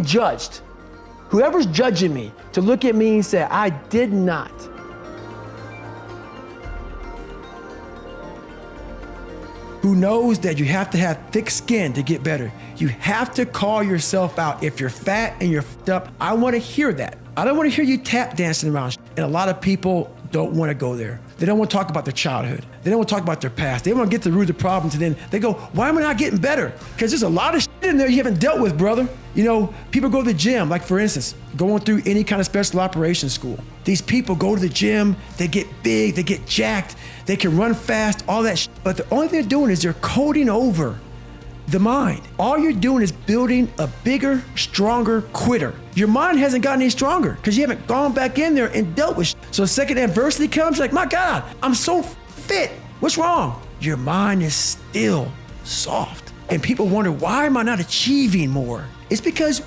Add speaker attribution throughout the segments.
Speaker 1: judged. Whoever's judging me to look at me and say, I did not. Who knows that you have to have thick skin to get better. You have to call yourself out. If you're fat and you're f***ed up, I want to hear that. I don't want to hear you tap dancing around. And a lot of people don't want to go there. They don't want to talk about their childhood. They don't want to talk about their past. They want to get to the root of the problems, and then they go, why am I not getting better? Because there's a lot of shit in there you haven't dealt with, brother. You know, people go to the gym, like for instance, going through any kind of special operations school. These people go to the gym, they get big, they get jacked, they can run fast, all that shit. But the only thing they're doing is they're coding over the mind. All you're doing is building a bigger, stronger quitter. Your mind hasn't gotten any stronger because you haven't gone back in there and dealt with shit. So the second adversity comes, like, my God, I'm so fit. What's wrong? Your mind is still soft. And people wonder, why am I not achieving more? It's because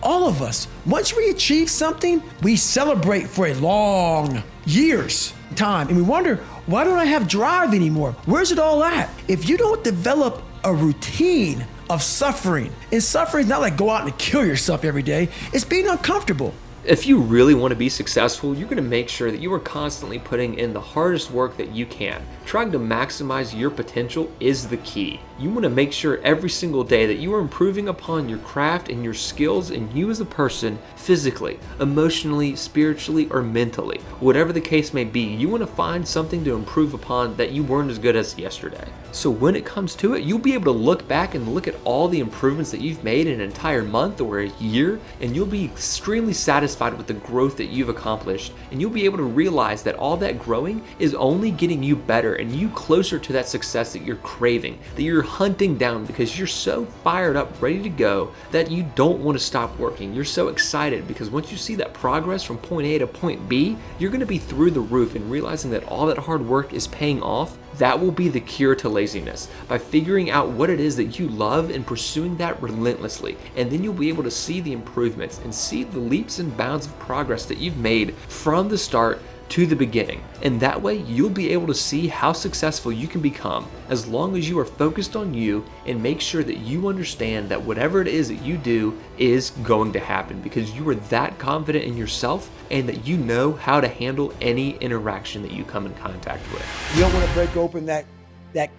Speaker 1: all of us, once we achieve something, we celebrate for a long years time. And we wonder, why don't I have drive anymore? Where's it all at? If you don't develop a routine of suffering, and suffering is not like go out and kill yourself every day, it's being uncomfortable.
Speaker 2: If you really want to be successful, you're going to make sure that you are constantly putting in the hardest work that you can. Trying to maximize your potential is the key. You want to make sure every single day that you are improving upon your craft and your skills and you as a person physically, emotionally, spiritually, or mentally. Whatever the case may be, you want to find something to improve upon that you weren't as good as yesterday. So when it comes to it, you'll be able to look back and look at all the improvements that you've made in an entire month or a year, and you'll be extremely satisfied with the growth that you've accomplished. And you'll be able to realize that all that growing is only getting you better and you closer to that success that you're craving, that you're hunting down, because you're so fired up, ready to go, that you don't want to stop working. You're so excited because once you see that progress from point A to point B, you're going to be through the roof and realizing that all that hard work is paying off. That will be the cure to laziness, by figuring out what it is that you love and pursuing that relentlessly. And then you'll be able to see the improvements and see the leaps and bounds of progress that you've made from the start to the beginning. And that way you'll be able to see how successful you can become as long as you are focused on you and make sure that you understand that whatever it is that you do is going to happen, because you are that confident in yourself and that you know how to handle any interaction that you come in contact with.
Speaker 1: You don't want to break open that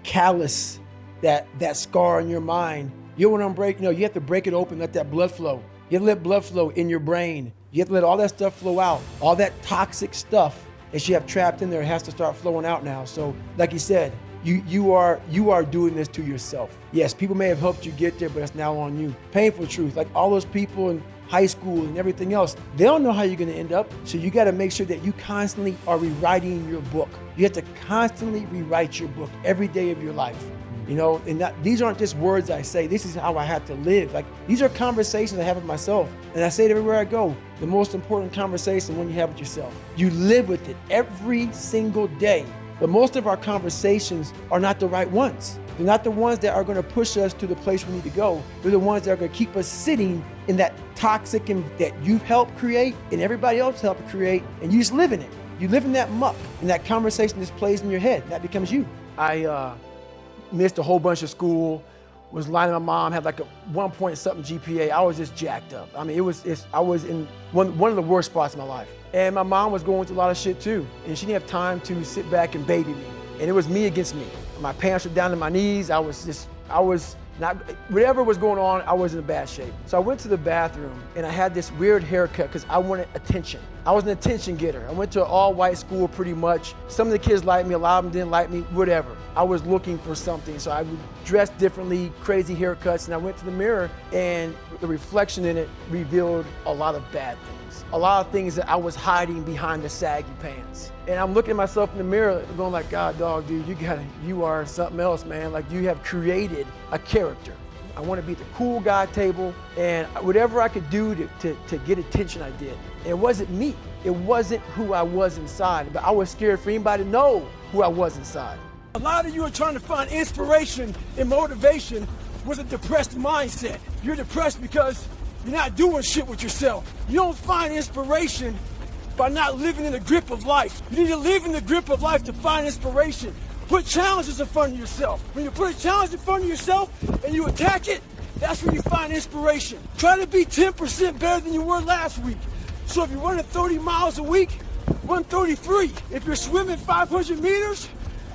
Speaker 1: callus, that scar in your mind. You don't want to break, you have to break it open, let that blood flow. You have to let blood flow in your brain. You have to let all that stuff flow out. All that toxic stuff that you have trapped in there has to start flowing out now. So like you said, you are doing this to yourself. Yes, people may have helped you get there, but it's now on you. Painful truth, like all those people in high school and everything else, they don't know how you're gonna end up. So you gotta make sure that you constantly are rewriting your book. You have to constantly rewrite your book every day of your life. And these aren't just words I say, this is how I have to live. Like, these are conversations I have with myself, and I say it everywhere I go. The most important conversation when you have with yourself. You live with it every single day. But most of our conversations are not the right ones. They're not the ones that are gonna push us to the place we need to go. They're the ones that are gonna keep us sitting in that toxic and that you've helped create and everybody else helped create, and you just live in it. You live in that muck, and that conversation just plays in your head, and that becomes you. I missed a whole bunch of school, was lying to my mom, had like a 1 point something GPA. I was just jacked up. I mean, I was in one of the worst spots in my life. And my mom was going through a lot of shit too. And she didn't have time to sit back and baby me. And it was me against me. My parents were down to my knees. Whatever was going on, I was in bad shape. So I went to the bathroom and I had this weird haircut because I wanted attention. I was an attention getter. I went to an all-white school pretty much. Some of the kids liked me, a lot of them didn't like me, whatever. I was looking for something, so I would dress differently, crazy haircuts, and I went to the mirror and the reflection in it revealed a lot of bad things. A lot of things that I was hiding behind the saggy pants. And I'm looking at myself in the mirror going like, God, dog, dude, you are something else, man. Like, you have created a character. I want to be at the cool guy table, and whatever I could do to get attention, I did. And it wasn't me. It wasn't who I was inside, but I was scared for anybody to know who I was inside. A lot of you are trying to find inspiration and motivation with a depressed mindset. You're depressed because you're not doing shit with yourself. You don't find inspiration by not living in the grip of life. You need to live in the grip of life to find inspiration. Put challenges in front of yourself. When you put a challenge in front of yourself and you attack it, That's where you find inspiration. Try to be 10% better than you were last week. So if you're running 30 miles a week, run 33. If you're swimming 500 meters,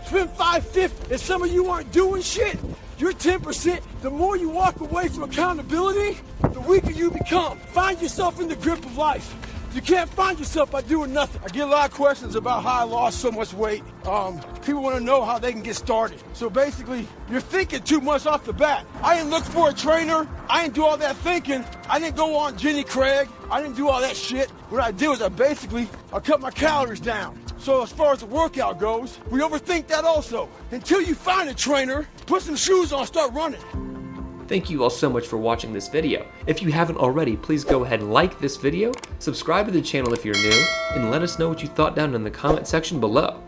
Speaker 1: swim 550. If some of you aren't doing shit, you're 10%. The more you walk away from accountability, the weaker you become. Find yourself in the grip of life. You can't find yourself by doing nothing. I get a lot of questions about how I lost so much weight. People want to know how they can get started. So basically, you're thinking too much off the bat. I didn't look for a trainer. I didn't do all that thinking. I didn't go on Jenny Craig. I didn't do all that shit. What I did was I cut my calories down. So as far as the workout goes, we overthink that also. Until you find a trainer, put some shoes on, start running.
Speaker 2: Thank you all so much for watching this video. If you haven't already, please go ahead and like this video, subscribe to the channel if you're new, and let us know what you thought down in the comment section below.